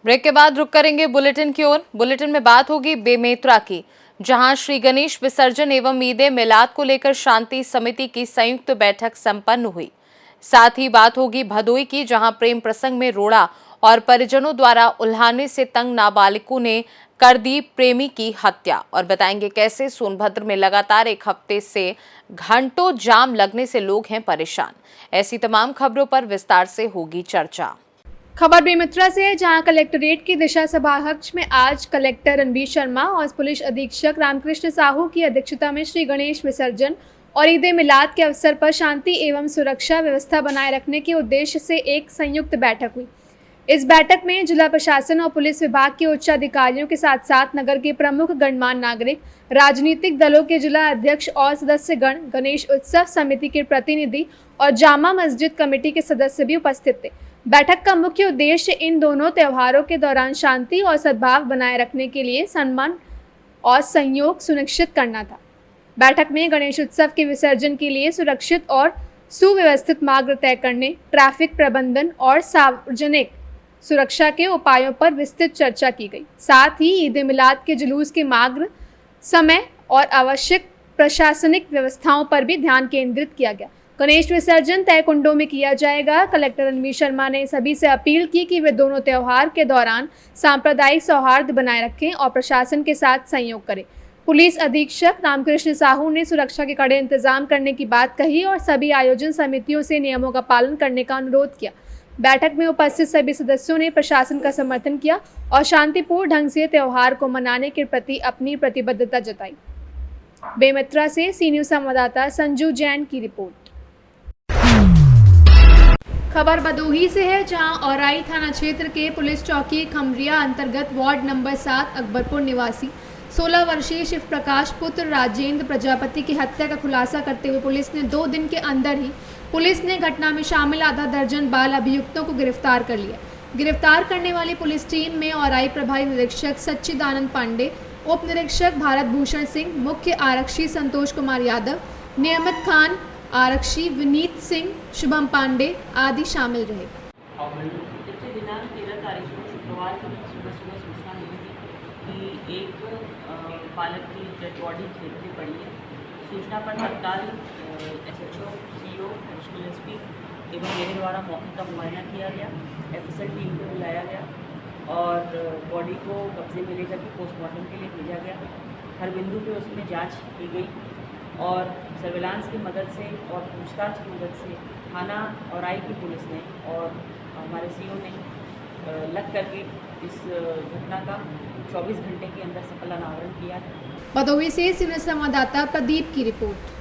Break के बाद रुक करेंगे बुलेटिन की ओर। बुलेटिन में बात होगी बेमेतरा की, जहां श्री गणेश विसर्जन एवं ईद ए मिलाद को लेकर शांति समिति की संयुक्त बैठक संपन्न हुई। साथ ही बात होगी भदोई की, जहां प्रेम प्रसंग में रोड़ा और परिजनों द्वारा उल्हाने से तंग नाबालिगों ने कर दी प्रेमी की हत्या। और बताएंगे कैसे सोनभद्र में लगातार एक हफ्ते से घंटों जाम लगने से लोग हैं परेशान। ऐसी तमाम खबरों पर विस्तार से होगी चर्चा। खबर बेमेतरा से है, जहां कलेक्ट्रेट की दिशा सभाकक्ष में आज कलेक्टर रणबीर शर्मा और पुलिस अधीक्षक रामकृष्ण साहू की अध्यक्षता में श्री गणेश विसर्जन और ईद ए मिलाद के अवसर पर शांति एवं सुरक्षा व्यवस्था बनाए रखने के उद्देश्य से एक संयुक्त बैठक हुई। इस बैठक में जिला प्रशासन और पुलिस विभाग के उच्च अधिकारियों के साथ साथ नगर के प्रमुख गणमान्य नागरिक, राजनीतिक दलों के जिला अध्यक्ष और सदस्यगण, गणेश उत्सव समिति के प्रतिनिधि और जामा मस्जिद कमेटी के सदस्य भी उपस्थित थे। बैठक का मुख्य उद्देश्य इन दोनों त्योहारों के दौरान शांति और सद्भाव बनाए रखने के लिए सम्मान और सहयोग सुनिश्चित करना था। बैठक में गणेश उत्सव के विसर्जन के लिए सुरक्षित और सुव्यवस्थित मार्ग तय करने, ट्रैफिक प्रबंधन और सार्वजनिक सुरक्षा के उपायों पर विस्तृत चर्चा की गई। साथ ही ईद ए मिलाद के जुलूस के मार्ग, समय और आवश्यक प्रशासनिक व्यवस्थाओं पर भी ध्यान केंद्रित किया गया। गणेश विसर्जन तय कुंडों में किया जाएगा। कलेक्टर रणबीर शर्मा ने सभी से अपील की कि वे दोनों त्योहार के दौरान सांप्रदायिक सौहार्द बनाए रखें और प्रशासन के साथ सहयोग करें। पुलिस अधीक्षक रामकृष्ण साहू ने सुरक्षा के कड़े इंतजाम करने की बात कही और सभी आयोजन समितियों से नियमों का पालन करने का अनुरोध किया। बैठक में उपस्थित सभी सदस्यों ने प्रशासन का समर्थन किया और शांतिपूर्ण ढंग से त्योहार को मनाने के प्रति अपनी प्रतिबद्धता जताई। बेमेतरा से सी न्यूज़ संवाददाता संजू जैन की रिपोर्ट। खबर भदोही से है, जहां औराई थाना क्षेत्र के पुलिस चौकी खमरिया अंतर्गत वार्ड नंबर 7 अकबरपुर निवासी 16 वर्षीय शिव प्रकाश पुत्र राजेंद्र प्रजापति की हत्या का खुलासा करते हुए पुलिस ने 2 दिन के अंदर ही पुलिस ने घटना में शामिल आधा दर्जन बाल अभियुक्तों को गिरफ्तार कर लिया। गिरफ्तार करने वाली पुलिस टीम में औराई प्रभारी निरीक्षक सच्चिदानंद पांडे, उप निरीक्षक भारत भूषण सिंह, मुख्य आरक्षी संतोष कुमार यादव, नियमित खान, आरक्षी विनीत सिंह, शुभम पांडे आदि शामिल रहे। पिछले दिनांक 13 तारीख को शुक्रवार को सुबह सूचना मिली थी कि एक बालक की डेड बॉडी खेत में पड़ी है। सूचना पर तत्काल SHO, CO, एडिशनल SP एवं मेरे द्वारा मौके का मुआयना किया गया। FSL टीम को बुलाया गया और बॉडी को कब्जे में लेकर के पोस्टमार्टम के लिए भेजा गया। हर बिंदु पे उसमें जांच की गई और सर्विलांस की मदद से और पूछताछ की मदद से थाना औराई की पुलिस ने और हमारे CO ने लग करके इस घटना का 24 घंटे के अंदर सफल अनावरण किया है। भदोही से सी न्यूज़ संवाददाता प्रदीप की रिपोर्ट।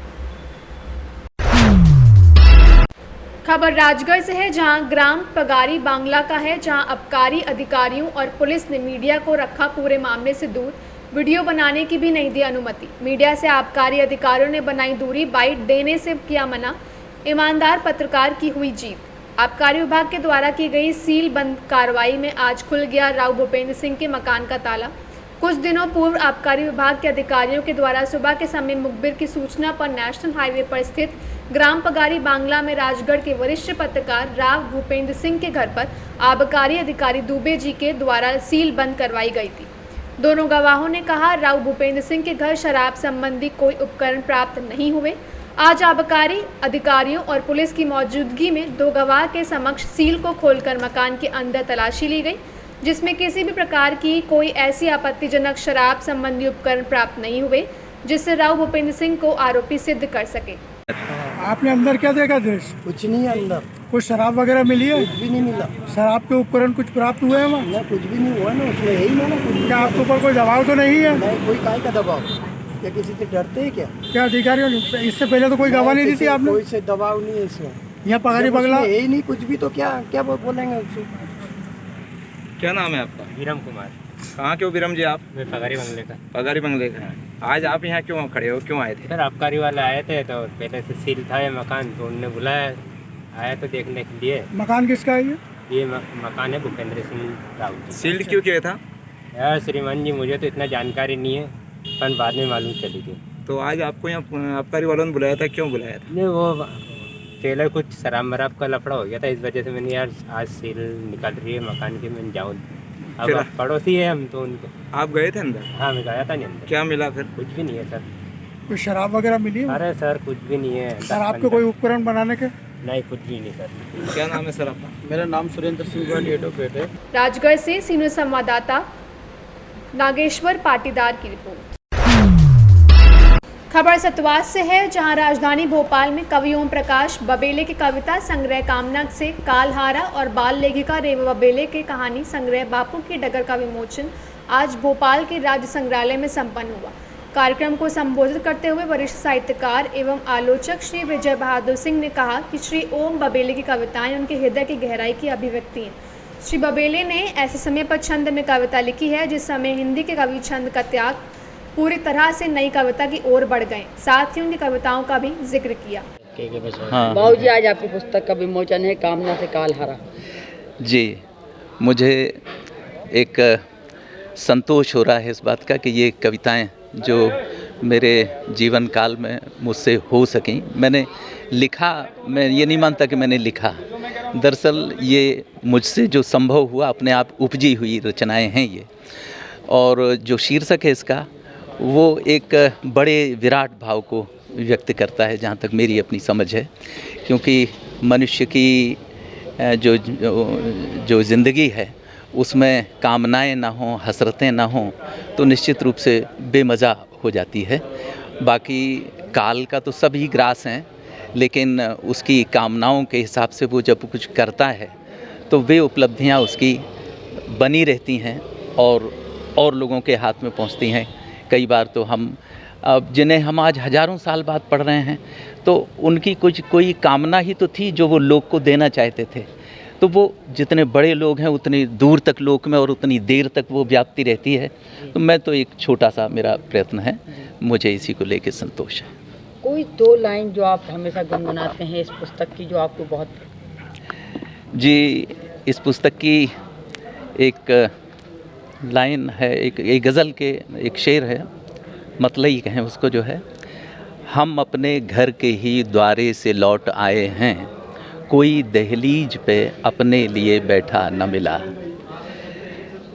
खबर राजगढ़ से है, जहां ग्राम पगारी बांग्ला का है, जहां आबकारी अधिकारियों और पुलिस ने मीडिया को रखा पूरे मामले से दूर। वीडियो बनाने की भी नहीं दी अनुमति। मीडिया से आबकारी अधिकारियों ने बनाई दूरी, बाइट देने से किया मना। ईमानदार पत्रकार की हुई जीत। आबकारी विभाग के द्वारा की गई सील बंद कार्रवाई में आज खुल गया राव भूपेंद्र सिंह के मकान का ताला। कुछ दिनों पूर्व आबकारी विभाग के अधिकारियों के द्वारा सुबह के समय मुखबिर की सूचना पर नेशनल हाईवे पर स्थित ग्राम पगारी बांग्ला में राजगढ़ के वरिष्ठ पत्रकार राव भूपेंद्र सिंह के घर पर आबकारी अधिकारी दुबे जी के द्वारा सील बंद करवाई गई थी। दोनों गवाहों ने कहा, राव भूपेंद्र सिंह के घर शराब संबंधी कोई उपकरण प्राप्त नहीं हुए। आज आबकारी अधिकारियों और पुलिस की मौजूदगी में 2 गवाह के समक्ष सील को खोलकर मकान के अंदर तलाशी ली गई, जिसमें किसी भी प्रकार की कोई ऐसी आपत्तिजनक शराब संबंधी उपकरण प्राप्त नहीं हुए जिससे राव भूपेंद्र सिंह को आरोपी सिद्ध कर सके। आपने अंदर क्या देखा देश? कुछ नहीं है अंदर। कुछ शराब वगैरह मिली है? कुछ भी नहीं मिला। शराब के उपकरण कुछ प्राप्त हुए हैं वहाँ? ना, कुछ भी नहीं हुआ ना, उसमें है ही ना कुछ। क्या आपके ऊपर कोई दबाव तो नहीं है? नहीं, कोई काय का दबाव? क्या किसी से डरते हैं क्या? क्या अधिकारियों ने इससे पहले तो कोई गवाह नहीं दी थी आपने? कोई से दबाव नहीं है इसमें। यहाँ पगारी बंगला है ही नहीं कुछ भी, तो क्या क्या बोलेंगे उससे? क्या नाम है आपका? विरम कुमार। कहाँ के हो विरम जी आप? मैं पगारी बंगले का। पगारी बंगले का। आज आप यहाँ क्यों खड़े हो, क्यों आए थे? सर आबकारी वाले आए थे तो पहले से सील था ये मकान, तो उन्होंने बुलाया, आया तो देखने के लिए। मकान किसका है ये मकान है भूपेंद्र सिंह राउत। सील क्यों किया था? यार श्रीमान जी, मुझे तो इतना जानकारी नहीं है, पर बाद में मालूम चली गई। तो आज आपको यहाँ आबकारी वालों ने बुलाया था, क्यों बुलाया था? नहीं, वो पहले कुछ शराब मराब का लफड़ा हो गया था, इस वजह से मैंने यार आज सील निकाल रही है मकान की, मैंने जाऊँ अब आप पड़ोसी है हम तो उनके। आप गए थे अंदर? हाँ मैं गया था नहीं अंदर। क्या मिला फिर? कुछ भी नहीं है सर। कोई शराब वगैरह मिली है? अरे सर कुछ भी नहीं है सर आपके कोई उपकरण बनाने के? नहीं, कुछ भी नहीं सर। क्या नाम है सर आपका? मेरा नाम सुरेंद्र सिंह गोयल एडवोकेट है। राजगढ़ से सीनियर संवाददाता नागेश्वर पाटीदार की रिपोर्ट। खबर सतवास से है, जहां राजधानी भोपाल में कवि ओम प्रकाश बबेले के कविता संग्रह कामना से कालहारा और बाल लेखिका रेवा बबेले के कहानी संग्रह बापू की डगर का विमोचन आज भोपाल के राज्य संग्रहालय में संपन्न हुआ। कार्यक्रम को संबोधित करते हुए वरिष्ठ साहित्यकार एवं आलोचक श्री विजय बहादुर सिंह ने कहा कि श्री ओम बबेले की कविताएं उनके हृदय की गहराई की अभिव्यक्ति हैं। श्री बबेले ने ऐसे समय पर छंद में कविता लिखी है जिस समय हिंदी के कवि छंद का त्याग पूरी तरह से नई कविता की ओर बढ़ गए। साथ ही उनकी कविताओं का भी जिक्र किया। हाँ बाबूजी, आज आपकी पुस्तक का विमोचन है, कामना से कालहारा। जी, मुझे एक संतोष हो रहा है इस बात का कि ये कविताएं जो मेरे जीवन काल में मुझसे हो सकें। मैंने लिखा, मैं ये नहीं मानता कि मैंने लिखा, दरअसल ये मुझसे जो संभव हुआ अपने आप उपजी हुई रचनाएं हैं ये। और जो शीर्षक है इसका वो एक बड़े विराट भाव को व्यक्त करता है जहाँ तक मेरी अपनी समझ है, क्योंकि मनुष्य की जो ज़िंदगी है उसमें कामनाएं ना हों, हसरतें ना हों तो निश्चित रूप से बेमज़ा हो जाती है। बाकी काल का तो सभी ग्रास हैं, लेकिन उसकी कामनाओं के हिसाब से वो जब कुछ करता है तो वे उपलब्धियां उसकी बनी रहती हैं और लोगों के हाथ में पहुंचती हैं। कई बार तो हम जिन्हें हम आज हज़ारों साल बाद पढ़ रहे हैं तो उनकी कोई कामना ही तो थी जो वो लोक को देना चाहते थे। तो वो जितने बड़े लोग हैं उतनी दूर तक लोक में और उतनी देर तक वो व्याप्ति रहती है। तो मैं तो एक छोटा सा मेरा प्रयत्न है, मुझे इसी को लेकर संतोष है। कोई दो लाइन जो आप हमेशा गुनगुनाते हैं इस पुस्तक की, जो आपको बहुत? जी, इस पुस्तक की एक लाइन है, एक गज़ल के एक शेर है, मतलई कहें उसको, जो है, हम अपने घर के ही द्वारे से लौट आए हैं, कोई दहलीज पे अपने लिए बैठा न मिला,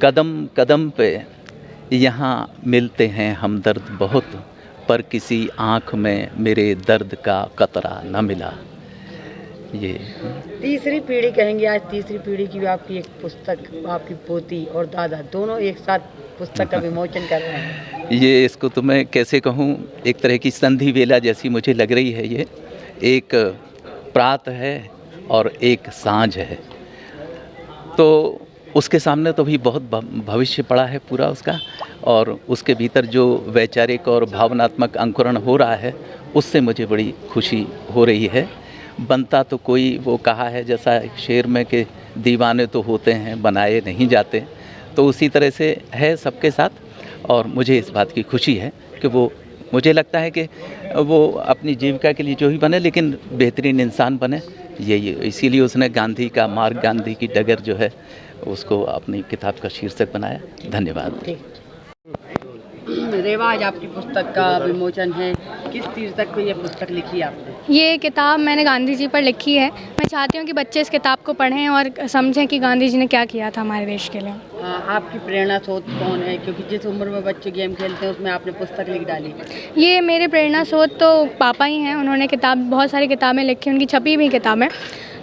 कदम कदम पे यहाँ मिलते हैं हमदर्द बहुत, पर किसी आँख में मेरे दर्द का कतरा न मिला। ये तीसरी पीढ़ी कहेंगे, आज तीसरी पीढ़ी की भी आपकी एक पुस्तक, आपकी पोती और दादा दोनों एक साथ पुस्तक का विमोचन कर रहे हैं। ये इसको तो मैं कैसे कहूँ, एक तरह की संधि वेला जैसी मुझे लग रही है। ये एक प्रात है और एक सांझ है, तो उसके सामने तो भी बहुत भविष्य पड़ा है पूरा उसका, और उसके भीतर जो वैचारिक और भावनात्मक अंकुरण हो रहा है उससे मुझे बड़ी खुशी हो रही है। बनता तो कोई, वो कहा है जैसा एक शेर में कि दीवाने तो होते हैं बनाए नहीं जाते, तो उसी तरह से है सबके साथ। और मुझे इस बात की खुशी है कि वो, मुझे लगता है कि वो अपनी जीविका के लिए जो ही बने लेकिन बेहतरीन इंसान बने, यही, इसीलिए उसने गांधी का मार्ग, गांधी की डगर जो है उसको अपनी किताब का शीर्षक बनाया। धन्यवाद। रेवा, आज आपकी पुस्तक का विमोचन है, किस शीर्षक पे ये पुस्तक लिखी आपने? ये किताब मैंने गांधी जी पर लिखी है। मैं चाहती हूँ कि बच्चे इस किताब को पढ़ें और समझें कि गांधी जी ने क्या किया था हमारे देश के लिए। आपकी प्रेरणा स्रोत कौन है, क्योंकि जिस उम्र में बच्चे गेम खेलते हैं उसमें आपने पुस्तक लिख डाली? ये मेरे प्रेरणा स्रोत तो पापा ही हैं। उन्होंने बहुत सारी किताबें लिखी, उनकी छपी भी किताबें।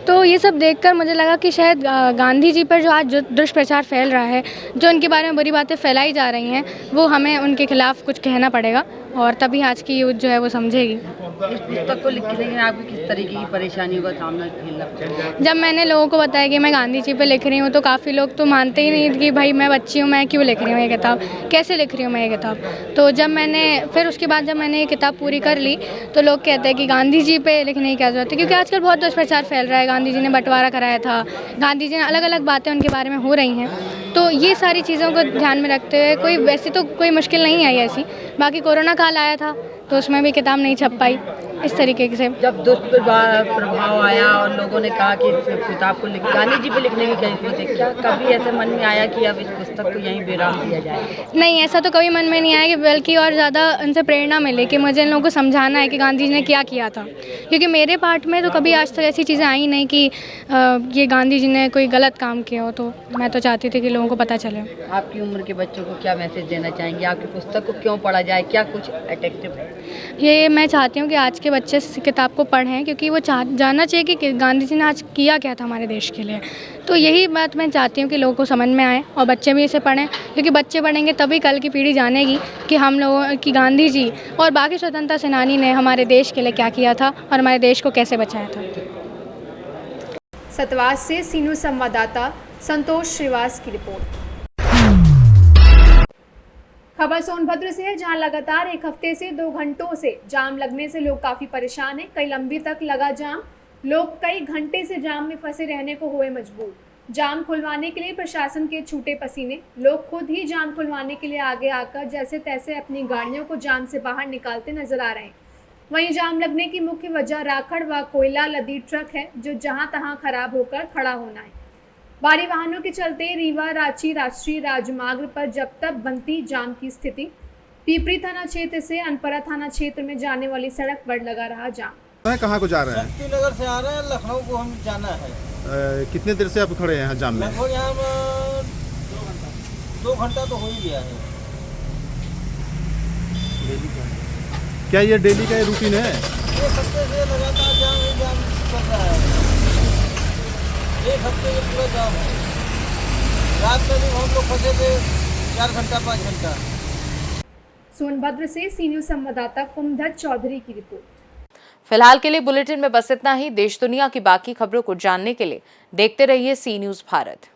तो ये सब देखकर मुझे लगा कि शायद गांधी जी पर जो आज दुष्प्रचार फैल रहा है, जो उनके बारे में बुरी बातें फैलाई जा रही हैं, वो हमें उनके खिलाफ कुछ कहना पड़ेगा और तभी आज की यूथ जो है वो समझेगी। इस पुस्तक को लिखने में आपको किस तरीके की परेशानियों का सामना करना पड़ा? जब मैंने लोगों को बताया कि मैं गांधी जी पे लिख रही हूँ तो काफ़ी लोग तो मानते ही नहीं कि भाई मैं बच्ची हूँ, मैं क्यों लिख रही हूँ ये किताब, कैसे लिख रही हूँ मैं ये किताब। तो जब मैंने फिर उसके बाद जब मैंने ये किताब पूरी कर ली तो लोग कहते हैं कि गांधी जी पे लिखने की क्या ज़रूरत है, क्योंकि आजकल बहुत दुष्प्रचार फैल रहा है। गांधी जी ने बंटवारा कराया था, गांधी जी ने अलग अलग बातें उनके बारे में हो रही हैं। तो ये सारी चीज़ों को ध्यान में रखते हुए वैसे तो कोई मुश्किल नहीं आई ऐसी। बाकी कोरोना काल आया था तो उसमें भी किताब नहीं छप पाई, इस तरीके से। जब दुष्प्रभाव आया और लोगों ने कहा कि इस किताब को गांधी जी पे लिखने की कैफियत है, क्या कभी ऐसे मन में आया कि अब इस पुस्तक को यहीं विराम दिया जाए? नहीं, ऐसा तो कभी मन में नहीं आया, कि बल्कि और ज़्यादा उनसे प्रेरणा मिले कि मुझे इन लोगों को समझाना है कि गांधी जी ने क्या किया था, क्योंकि मेरे पार्ट में तो कभी आज तक ऐसी चीज़ें आई नहीं कि ये गांधी जी ने कोई गलत काम किया हो, तो मैं तो चाहती थी कि लोगों को पता चले। आपकी उम्र के बच्चों को क्या मैसेज देना चाहेंगे? आपकी पुस्तक को क्यों पढ़ा जाए, क्या कुछ अट्रैक्टिव है? ये मैं चाहती हूँ कि आज के बच्चे इस किताब को पढ़ें, क्योंकि वो जानना चाहिए कि गांधी जी ने आज किया क्या था हमारे देश के लिए। तो यही बात मैं चाहती हूँ कि लोगों को समझ में आए और बच्चे भी इसे पढ़ें, क्योंकि बच्चे पढ़ेंगे तभी कल की पीढ़ी जानेगी कि हम लोगों की गांधी जी और बाकी स्वतंत्रता सेनानी ने हमारे देश के लिए क्या किया था और हमारे देश को कैसे बचाया था। सतवास से सीनू संवाददाता संतोष श्रीवास की रिपोर्ट। खबर सोनभद्र से है, जहां लगातार एक हफ्ते से 2 घंटों से जाम लगने से लोग काफी परेशान हैं। कई लंबी तक लगा जाम, लोग कई घंटे से जाम में फंसे रहने को हुए मजबूर। जाम खुलवाने के लिए प्रशासन के छूटे पसीने, लोग खुद ही जाम खुलवाने के लिए आगे आकर जैसे तैसे अपनी गाड़ियों को जाम से बाहर निकालते नजर आ रहे हैं। वहीं जाम लगने की मुख्य वजह राखड़ व कोयला लदी ट्रक है, जो जहां तहां खराब होकर खड़ा होना है। भारी वाहनों के चलते रीवा रांची राष्ट्रीय राजमार्ग पर जब तक बनती जाम की स्थिति। पीपरी थाना क्षेत्र से अनपरा थाना क्षेत्र में जाने वाली सड़क पर लगा रहा जाम। कहाँ को जा रहे हैं? शक्ति नगर से आ रहे हैं, लखनऊ को हम जाना है। कितने देर से आप खड़े हैं यहाँ जाम में? लगभग यहाँ 2 घंटा तो हो ही गया है। क्या ये डेली का रूटीन है? एक हफ्ते से लगातार जाम चल रहा है। एक हफ्ते में पूरा जाम है। रात में भी हम लोग फंसे थे 4 घंटा 5 घंटा। सोनभद्र से सीनियर संवाददाता कुमधर चौधरी की रिपोर्ट। फिलहाल के लिए बुलेटिन में बस इतना ही। देश दुनिया की बाकी खबरों को जानने के लिए देखते रहिए सी न्यूज़ भारत।